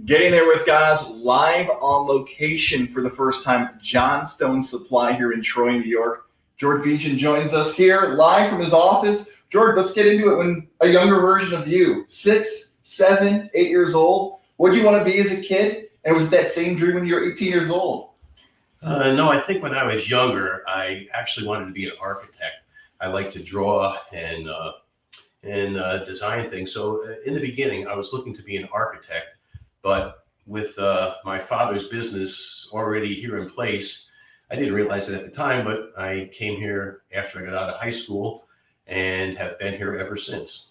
Getting there with guys live on location for the first time. Johnstone Supply here in Troy, New York. George Bejian joins us here live from his office. George, let's get into it. When a younger version of you, 6, 7, 8 years old, what did you want to be as a kid? And was it that same dream when you were 18 years old? No, I think when I was younger, I actually wanted to be an architect. I like to draw and design things. So in the beginning, I was looking to be an architect. But with my father's business already here in place, I didn't realize it at the time, but I came here after I got out of high school and have been here ever since.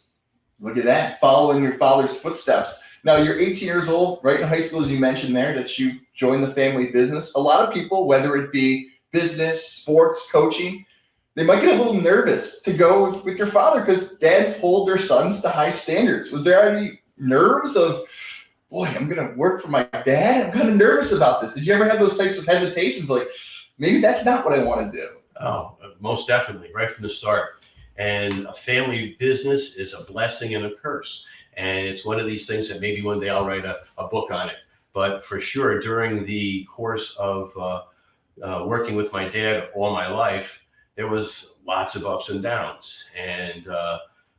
Look at that, following your father's footsteps. Now, you're 18 years old, right in high school, as you mentioned there, that you joined the family business. A lot of people, whether it be business, sports, coaching, they might get a little nervous to go with your father because dads hold their sons to high standards. Was there any nerves of, boy, I'm going to work for my dad? I'm kind of nervous about this. Did you ever have those types of hesitations? Like, maybe that's not what I want to do. Oh, most definitely, right from the start. And a family business is a blessing and a curse. And it's one of these things that maybe one day I'll write a book on it. But for sure, during the course of working with my dad all my life, there was lots of ups and downs. And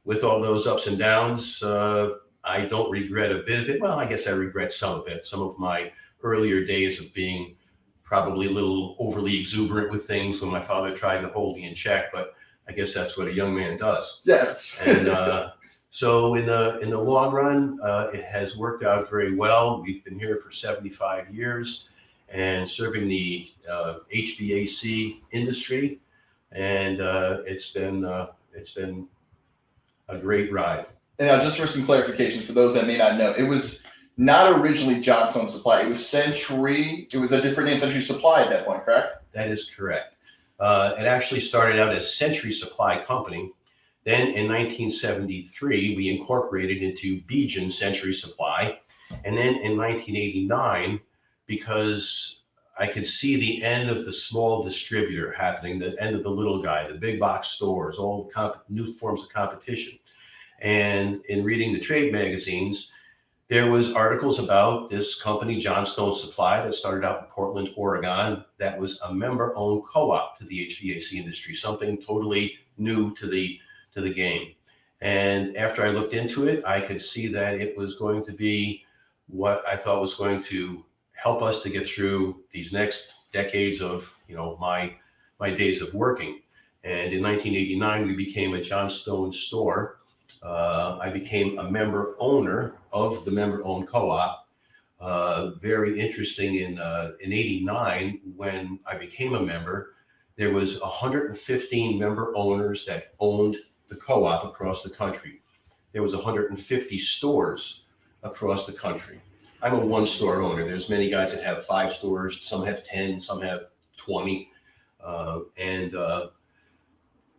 with all those ups and downs, I don't regret a bit of it. Well, I guess I regret some of it. Some of my earlier days of being probably a little overly exuberant with things when my father tried to hold me in check, but I guess that's what a young man does. Yes. And so in the long run, it has worked out very well. We've been here for 75 years and serving the HVAC industry, and it's been a great ride. And now, just for some clarification, for those that may not know, it was not originally Johnstone Supply. It was Century. It was a different name, Century Supply at that point, correct? That is correct. It actually started out as Century Supply Company. Then in 1973, we incorporated into Bejian Century Supply. And then in 1989, because I could see the end of the small distributor happening, the end of the little guy, the big box stores, all the new forms of competition. And in reading the trade magazines, there was articles about this company, Johnstone Supply, that started out in Portland, Oregon, that was a member-owned co-op to the HVAC industry, something totally new to the game. And after I looked into it, I could see that it was going to be what I thought was going to help us to get through these next decades of, my days of working. And in 1989, we became a Johnstone store. I became a member owner of the member-owned co-op. Very interesting, in 89, when I became a member, there was 115 member owners that owned the co-op across the country. There was 150 stores across the country. I'm a one-store owner. There's many guys that have 5 stores. Some have 10, some have 20.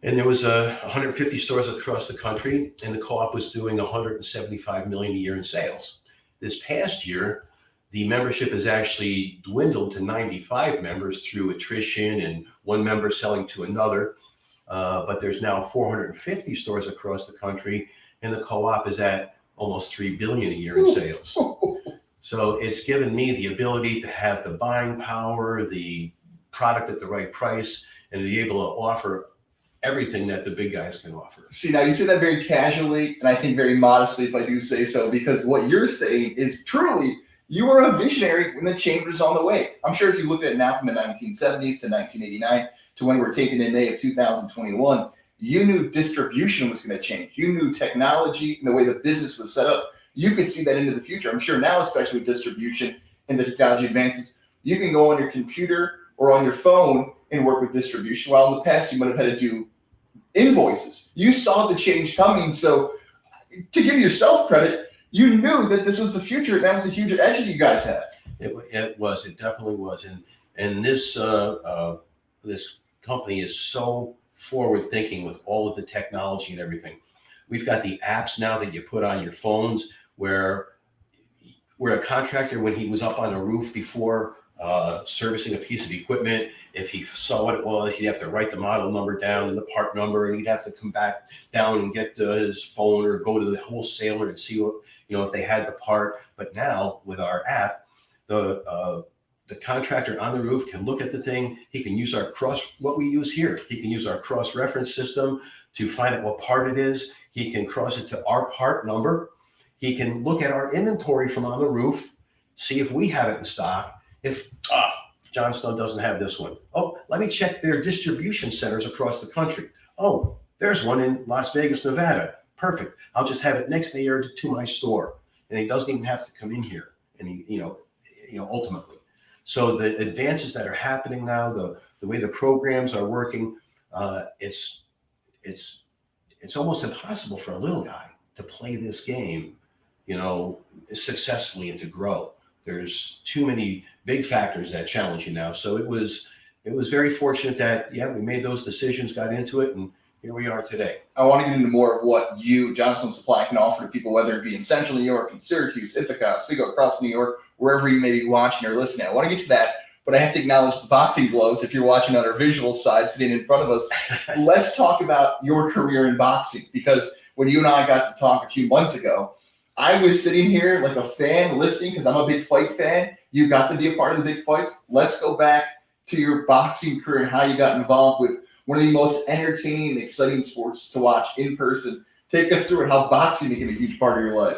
And there was 150 stores across the country, and the co-op was doing $175 million a year in sales. This past year, the membership has actually dwindled to 95 members through attrition and one member selling to another. But there's now 450 stores across the country, and the co-op is at almost $3 billion a year in sales. So it's given me the ability to have the buying power, the product at the right price, and to be able to offer everything that the big guys can offer. See, now you say that very casually, and I think very modestly, if I do say so, because what you're saying is truly, you were a visionary when the change was on the way. I'm sure if you look at it now from the 1970s to 1989 to when we're taping in May of 2021, you knew distribution was going to change. You knew technology and the way the business was set up. You could see that into the future. I'm sure now, especially with distribution and the technology advances, you can go on your computer or on your phone and work with distribution, while in the past you might have had to do invoices. You saw the change coming, so to give yourself credit, you knew that this was the future, and that was a huge edge that you guys had. It was. It definitely was. And this this company is so forward thinking with all of the technology and everything. We've got the apps now that you put on your phones where a contractor, when he was up on a roof before servicing a piece of equipment, if he saw what it was, he'd have to write the model number down and the part number, and he'd have to come back down and get his phone or go to the wholesaler and see what if they had the part. But now with our app, the contractor on the roof can look at the thing. He can use what we use here. He can use our cross-reference system to find out what part it is. He can cross it to our part number. He can look at our inventory from on the roof, see if we have it in stock. If Johnstone doesn't have this one. Oh, let me check their distribution centers across the country. Oh, there's one in Las Vegas, Nevada. Perfect. I'll just have it next day or to my store. And he doesn't even have to come in here. And ultimately. So the advances that are happening now, the way the programs are working, it's almost impossible for a little guy to play this game, successfully and to grow. There's too many big factors that challenge you now. So it was very fortunate that, we made those decisions, got into it, and here we are today. I want to get into more of what you, Johnstone Supply, can offer to people, whether it be in Central New York, in Syracuse, Ithaca, Oswego, across New York, wherever you may be watching or listening. I want to get to that, but I have to acknowledge the boxing gloves. If you're watching on our visual side, sitting in front of us, let's talk about your career in boxing, because when you and I got to talk a few months ago, I was sitting here like a fan listening because I'm a big fight fan. You got to be a part of the big fights. Let's go back to your boxing career and how you got involved with one of the most entertaining and exciting sports to watch in person. Take us through how boxing became a huge part of your life.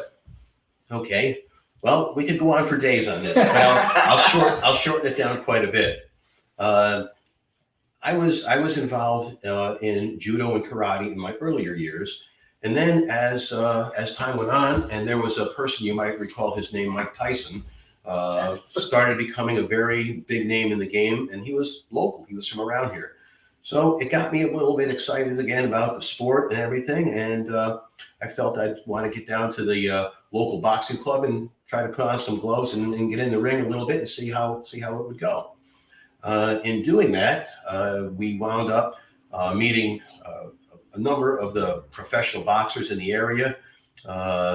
Okay. Well, we could go on for days on this, but I'll shorten it down quite a bit. I was involved in judo and karate in my earlier years, and then as time went on, and there was a person, you might recall his name, Mike Tyson, started becoming a very big name in the game, and he was local. He was from around here. So it got me a little bit excited again about the sport and everything, and I felt I'd want to get down to the local boxing club and try to put on some gloves and get in the ring a little bit and see how it would go. In doing that, we wound up meeting a number of the professional boxers in the area.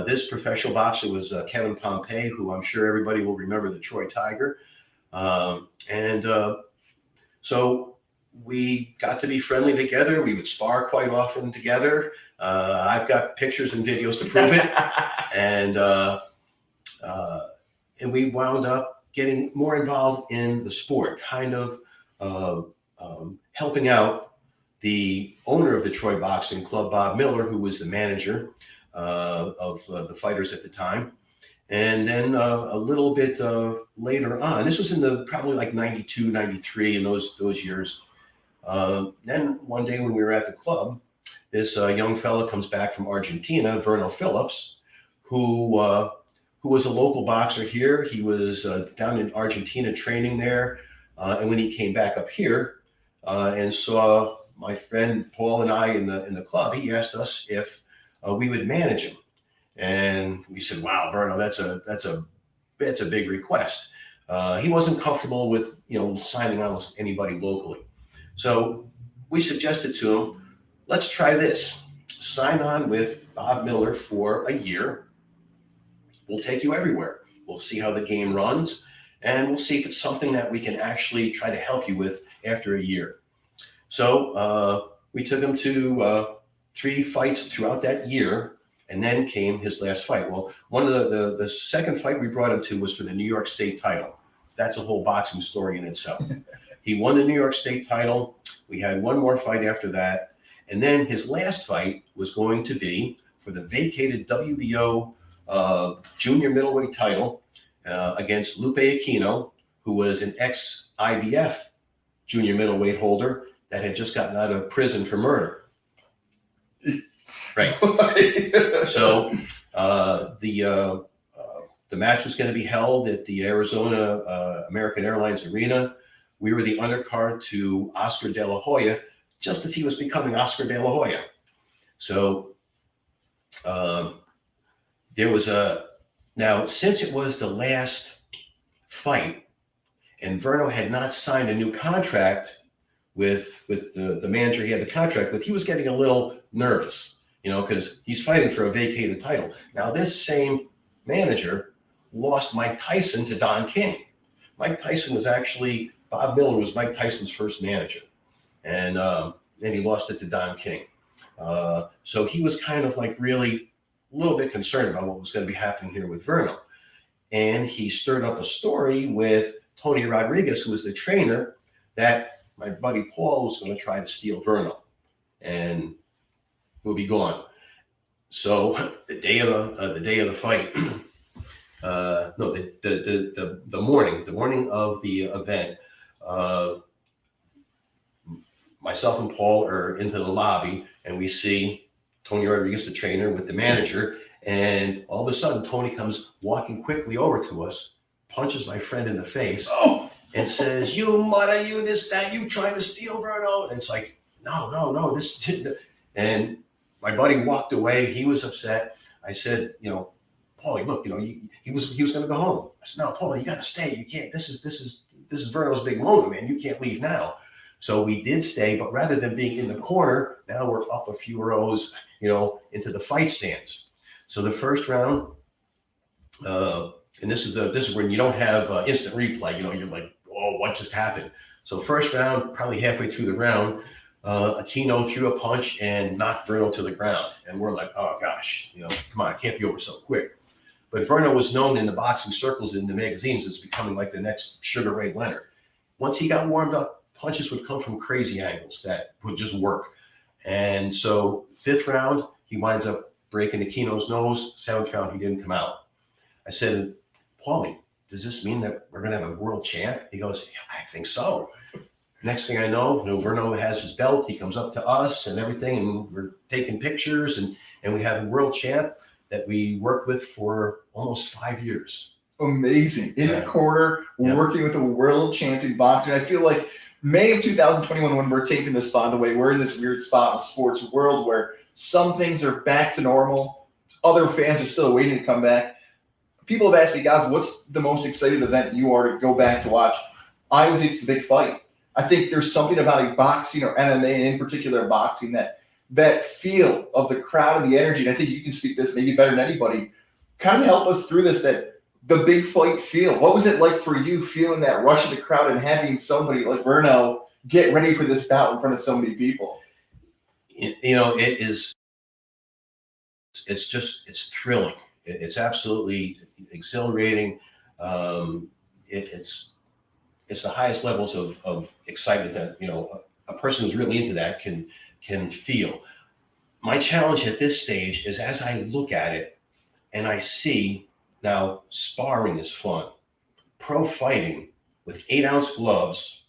This professional boxer was Kevin Pompey, who I'm sure everybody will remember, the Troy Tiger. So we got to be friendly together. We would spar quite often together. I've got pictures and videos to prove it. And we wound up getting more involved in the sport, kind of helping out the owner of the Troy Boxing Club, Bob Miller, who was the manager of the fighters at the time. And then a little bit later on, this was in probably like 92, 93, in those years. Then one day when we were at the club, this young fella comes back from Argentina, Verno Phillips, who was a local boxer here. He was down in Argentina training there. And when he came back up here and saw my friend Paul and I in the club, he asked us if we would manage him. And we said, "Wow, Verno, that's a big request." He wasn't comfortable with signing on with anybody locally. So we suggested to him, let's try this. Sign on with Bob Miller for a year. We'll take you everywhere. We'll see how the game runs, and we'll see if it's something that we can actually try to help you with after a year. So we took him to 3 fights throughout that year, and then came his last fight. Well, one of the second fight we brought him to was for the New York State title. That's a whole boxing story in itself. He won the New York State title. We had one more fight after that. And then his last fight was going to be for the vacated WBO junior middleweight title against Lupe Aquino, who was an ex-IBF junior middleweight holder that had just gotten out of prison for murder. Right. So the match was going to be held at the Arizona American Airlines Arena. We were the undercard to Oscar De La Hoya, just as he was becoming Oscar De La Hoya. So there was now, since it was the last fight, and Verno had not signed a new contract with the manager he had the contract with, he was getting a little nervous, because he's fighting for a vacated title. Now, this same manager lost Mike Tyson to Don King. Mike Tyson was actually, Bob Miller was Mike Tyson's first manager. And then he lost it to Don King. So he was kind of like really a little bit concerned about what was going to be happening here with Verno. And he stirred up a story with Tony Rodriguez, who was the trainer, that my buddy Paul was going to try to steal Verno and we'll be gone. So the day of the fight, no, the morning of the event, myself and Paul are into the lobby, and we see Tony Rodriguez, the trainer, with the manager, and all of a sudden Tony comes walking quickly over to us, punches my friend in the face, and says, "You mother, you this, that, you trying to steal Verno?" And it's like, no, this didn't. And my buddy walked away. He was upset. I said, Paulie, look, he was going to go home. I said, "No, Paulie, you got to stay. You can't. This is Verno's big moment, man. You can't leave now." So we did stay, but rather than being in the corner, now we're up a few rows, into the fight stands. So the first round, and this is when you don't have instant replay. You're like, "Oh, what just happened?" So first round, probably halfway through the round, Aquino threw a punch and knocked Verno to the ground. And we're like, "Oh gosh, come on, it can't be over so quick." But Verno was known in the boxing circles, in the magazines, as becoming like the next Sugar Ray Leonard. Once he got warmed up, punches would come from crazy angles that would just work. And so fifth round, he winds up breaking Aquino's nose. Seventh round, he didn't come out. I said, "Paulie, does this mean that we're going to have a world champ?" He goes, "Yeah, I think so." Next thing I know, Verno has his belt. He comes up to us and everything, and we're taking pictures, and we have a world champ that we worked with for almost 5 years. Amazing. In the corner, working with a world champion boxer. I feel like May of 2021, when we're taping this, by the way, we're in this weird spot in the sports world where some things are back to normal. Other fans are still waiting to come back. People have asked me, guys, what's the most excited event you are to go back to watch? I would think it's the big fight. I think there's something about a boxing or MMA, and in particular boxing, that feel of the crowd and the energy. And I think you can speak this maybe better than anybody. Kind of help us through this, that the big fight feel. What was it like for you, feeling that rush of the crowd and having somebody like Verno get ready for this bout in front of so many people? It's thrilling. It's absolutely exhilarating. It's the highest levels of excitement that a person who's really into that can feel. My challenge at this stage is, as I look at it and I see now, sparring is fun. Pro fighting with 8-ounce gloves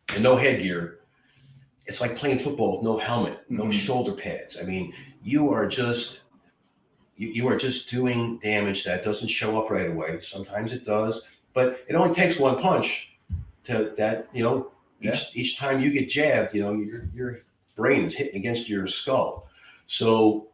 and no headgear, it's like playing football with no helmet, no shoulder pads. I mean, you are just doing damage that doesn't show up right away. Sometimes it does, but it only takes one punch to that. Each time you get jabbed, your brain is hitting against your skull. So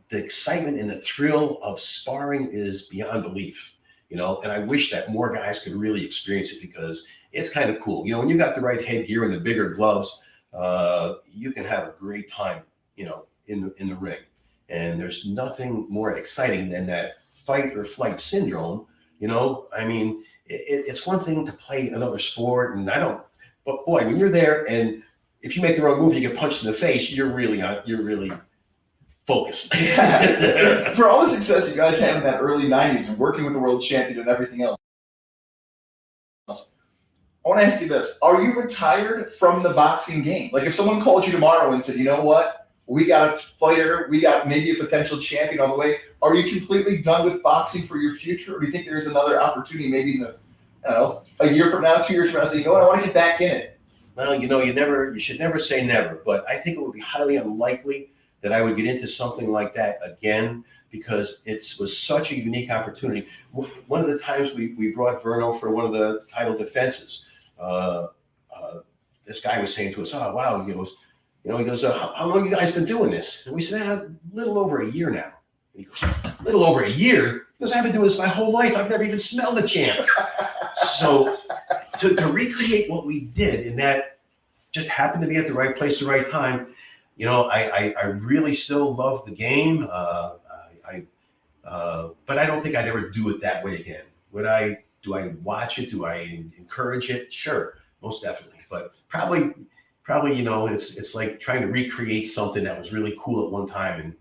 the excitement and the thrill of sparring is beyond belief, and I wish that more guys could really experience it, because it's kind of cool. When you got the right headgear and the bigger gloves, you can have a great time, in the ring. And there's nothing more exciting than that fight or flight syndrome. I mean, it's one thing to play another sport, but boy, when you're there and if you make the wrong move, you get punched in the face, you're really focused. Yeah. For all the success you guys had in that early 90s and working with the world champion and everything else, I want to ask you this. Are you retired from the boxing game? Like, if someone called you tomorrow and said, "You know what? We got a fighter, we got maybe a potential champion on the way," are you completely done with boxing for your future? Or do you think there's another opportunity maybe in a year from now, 2 years from now, say, "You know what? I want to get back in it"? Well, you should never say never, but I think it would be highly unlikely that I would get into something like that again, because it was such a unique opportunity. One of the times we brought Verno for one of the title defenses, this guy was saying to us, "Oh, wow," he goes, "How long you guys been doing this?" And we said, "A little over a year now." And he goes, "A little over a year?" He goes, "I've been doing this my whole life. I've never even smelled a champ." So to recreate what we did, and that just happened to be at the right place, the right time. I really still love the game, but I don't think I'd ever do it that way again. Do I watch it? Do I encourage it? Sure, most definitely. But probably, it's like trying to recreate something that was really cool at one time, and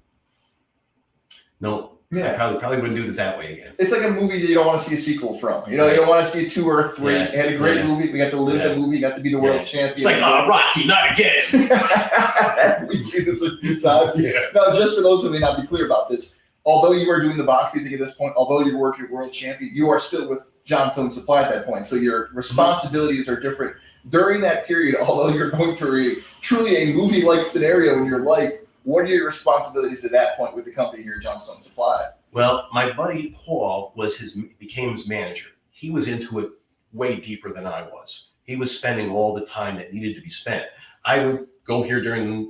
No, I Yeah. probably wouldn't do it that way again. It's like a movie that you don't want to see a sequel from. You know, you don't want to see a 2 or a 3. Yeah. It had a great Yeah. movie. We got to live Yeah. the movie. Got to be the world Yeah. champion. It's like, Rocky, not again. We see this a few times. Yeah. No, just for those who may not be clear about this, although you are doing the boxing thing at this point, although you're working at world champion, you are still with Johnstone Supply at that point. So your responsibilities are different. During that period, although you're going through truly a movie-like scenario in your life, what are your responsibilities at that point with the company here at Johnstone Supply? Well, my buddy Paul became his manager. He was into it way deeper than I was. He was spending all the time that needed to be spent. I would go here during,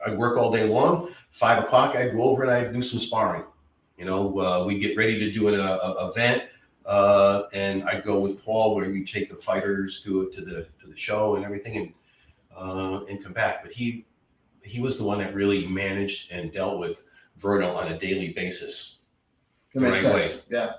I'd work all day long. 5 o'clock, I'd go over and I'd do some sparring. We'd get ready to do an event, and I'd go with Paul where we take the fighters to the show and everything, and come back. But he was the one that really managed and dealt with Verno on a daily basis. That makes Right sense. Yeah.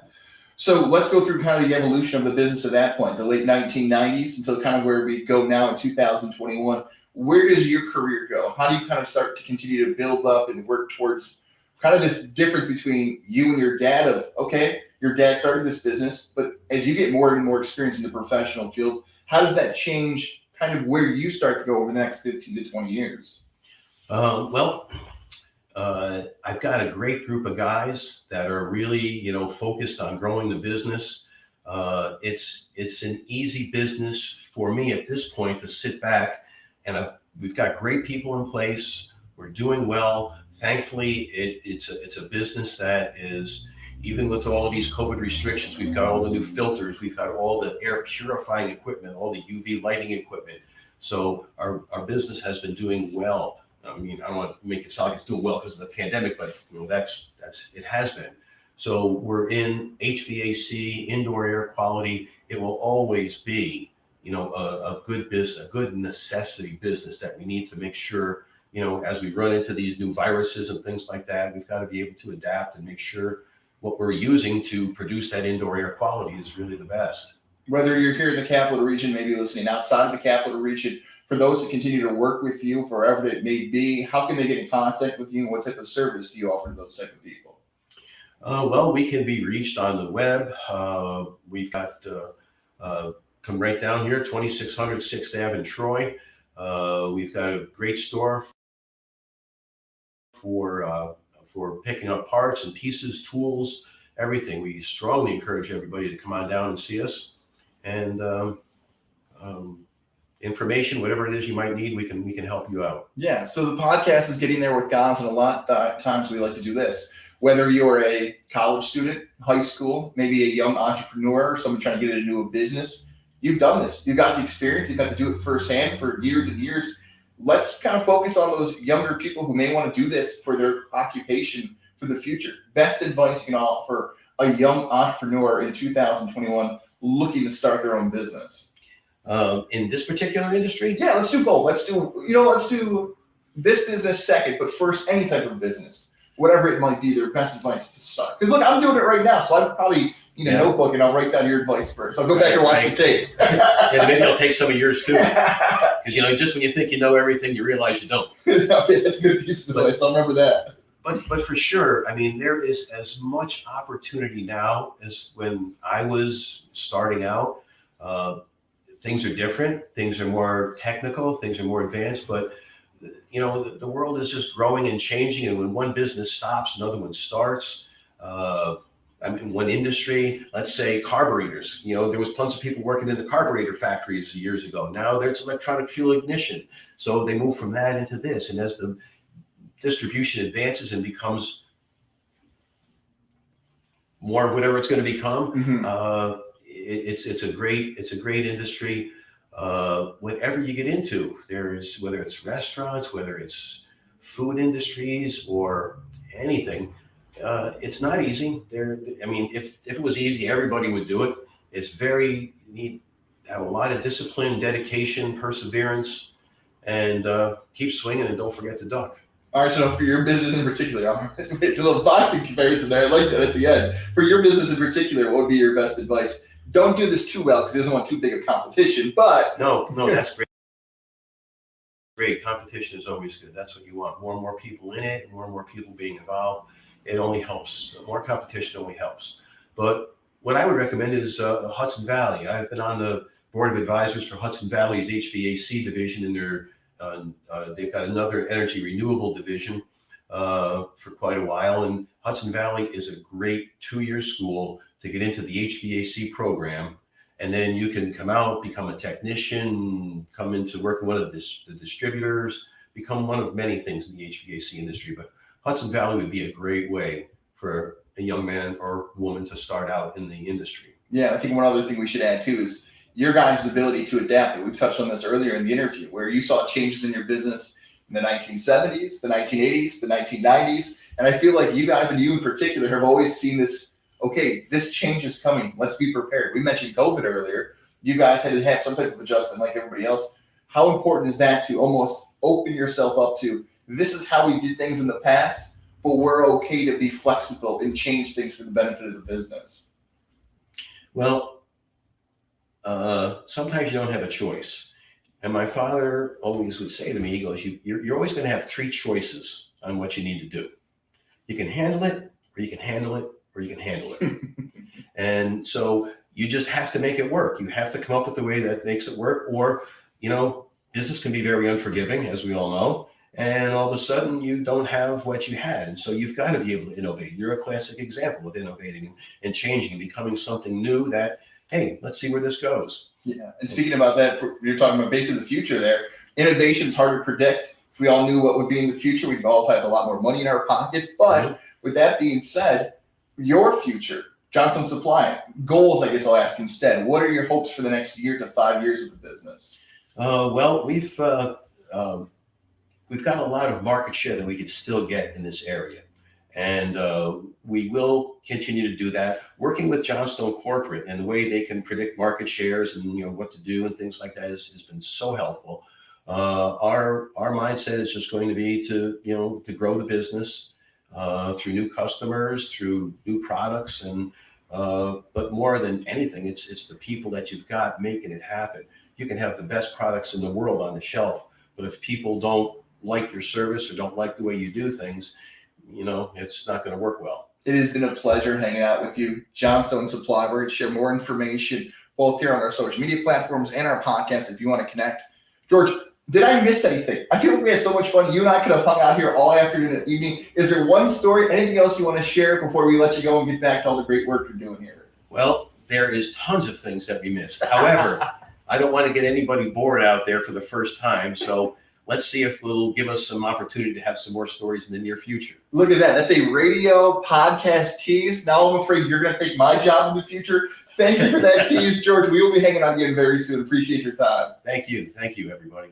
So let's go through kind of the evolution of the business at that point, the late 1990s until kind of where we go now in 2021. Where does your career go? How do you kind of start to continue to build up and work towards kind of this difference between you and your dad of, okay, your dad started this business, but as you get more and more experience in the professional field, how does that change kind of where you start to go over the next 15 to 20 years? I've got a great group of guys that are really, focused on growing the business. It's an easy business for me at this point to sit back, and we've got great people in place. We're doing well. Thankfully, it's a business that is, even with all of these COVID restrictions, we've got all the new filters, we've got all the air purifying equipment, all the UV lighting equipment. So our business has been doing well. I mean, I don't want to make it sound like it's doing well because of the pandemic, but that's it has been. So we're in HVAC, indoor air quality. It will always be, a good business, a good necessity business that we need to make sure, as we run into these new viruses and things like that, we've got to be able to adapt and make sure what we're using to produce that indoor air quality is really the best. Whether you're here in the capital region, maybe listening outside of the capital region, for those that continue to work with you, wherever it may be, how can they get in contact with you, and what type of service do you offer to those type of people? Well, we can be reached on the web. We've got, come right down here, 2600 6th Ave in Troy. We've got a great store for picking up parts and pieces, tools, everything. We strongly encourage everybody to come on down and see us. And information, whatever it is you might need, we can help you out. Yeah. So the podcast is getting there with guys, and a lot of times we like to do this. Whether you're a college student, high school, maybe a young entrepreneur, someone trying to get into a business, you've done this. You've got the experience. You've got to do it firsthand for years and years. Let's kind of focus on those younger people who may want to do this for their occupation for the future. Best advice you can offer a young entrepreneur in 2021 looking to start their own business. In this particular industry? Yeah, let's do both. Let's do this business second, but first, any type of business, whatever it might be, their best advice to start. Because look, I'm doing it right now, so I probably need a notebook and I'll write down your advice first. I'll go back and watch the tape. Yeah, maybe I'll take some of yours too. Because just when you think you know everything, you realize you don't. That's a good piece of advice. I'll remember that. But for sure, I mean, there is as much opportunity now as when I was starting out. Things are different. Things are more technical. Things are more advanced. But the world is just growing and changing. And when one business stops, another one starts. One industry, let's say carburetors. There was tons of people working in the carburetor factories years ago. Now there's electronic fuel ignition. So they move from that into this. And as the distribution advances and becomes more of whatever it's going to become, it's a great industry. Whatever you get into, whether it's restaurants, whether it's food industries or anything, it's not easy. If it was easy, everybody would do it. You need to have a lot of discipline, dedication, perseverance, and keep swinging and don't forget to duck. All right, so for your business in particular, I'm a little boxing comparison there. I like that at the end. For your business in particular, what would be your best advice? Don't do this too well because it doesn't want too big of competition, but... No, that's great. Great. Competition is always good. That's what you want. More and more people in it, more and more people being involved. it only helps. More competition only helps. But what I would recommend is Hudson Valley. I've been on the board of advisors for Hudson Valley's HVAC division, and they've got another energy renewable division for quite a while. And Hudson Valley is a great 2-year school to get into the HVAC program. And then you can come out, become a technician, come into work with one of the distributors, become one of many things in the HVAC industry. But Hudson Valley would be a great way for a young man or woman to start out in the industry. Yeah, I think one other thing we should add too is your guys' ability to adapt. We've touched on this earlier in the interview, where you saw changes in your business in the 1970s, the 1980s, the 1990s. And I feel like you guys, and you in particular, have always seen this, okay, this change is coming. Let's be prepared. We mentioned COVID earlier. You guys had to have some type of adjustment like everybody else. How important is that to almost open yourself up to, this is how we did things in the past, but we're okay to be flexible and change things for the benefit of the business? Well, sometimes you don't have a choice. And my father always would say to me, he goes, you're always going to have 3 choices on what you need to do. You can handle it, or you can handle it, or you can handle it. And so you just have to make it work. You have to come up with a way that makes it work. Or, business can be very unforgiving, as we all know. And all of a sudden you don't have what you had. And so you've got to be able to innovate. You're a classic example of innovating and changing and becoming something new that, hey, let's see where this goes. Yeah. And speaking about that, you're talking about basically the future there. Innovation's hard to predict. If we all knew what would be in the future, we'd all have a lot more money in our pockets. But with that being said, your future, Johnstone Supply, goals, I guess I'll ask instead. What are your hopes for the next year to 5 years of the business? Well, we've got a lot of market share that we could still get in this area. And we will continue to do that, working with Johnstone Corporate, and the way they can predict market shares and what to do and things like that has been so helpful. Our mindset is just going to be to grow the business through new customers, through new products, and but more than anything, it's the people that you've got making it happen. You can have the best products in the world on the shelf, but if people don't like your service or don't like the way you do things, it's not going to work well. It has been a pleasure hanging out with you. Johnstone Supply. We're going to share more information both here on our social media platforms and our podcast if you want to connect. George, did I miss anything? I feel like we had so much fun. You and I could have hung out here all afternoon and evening. Is there one story, anything else you want to share before we let you go and get back to all the great work you're doing here? Well, there is tons of things that we missed. However, I don't want to get anybody bored out there for the first time. So let's see if it'll give us some opportunity to have some more stories in the near future. Look at that. That's a radio podcast tease. Now I'm afraid you're going to take my job in the future. Thank you for that tease, George. We will be hanging on again very soon. Appreciate your time. Thank you. Thank you, everybody.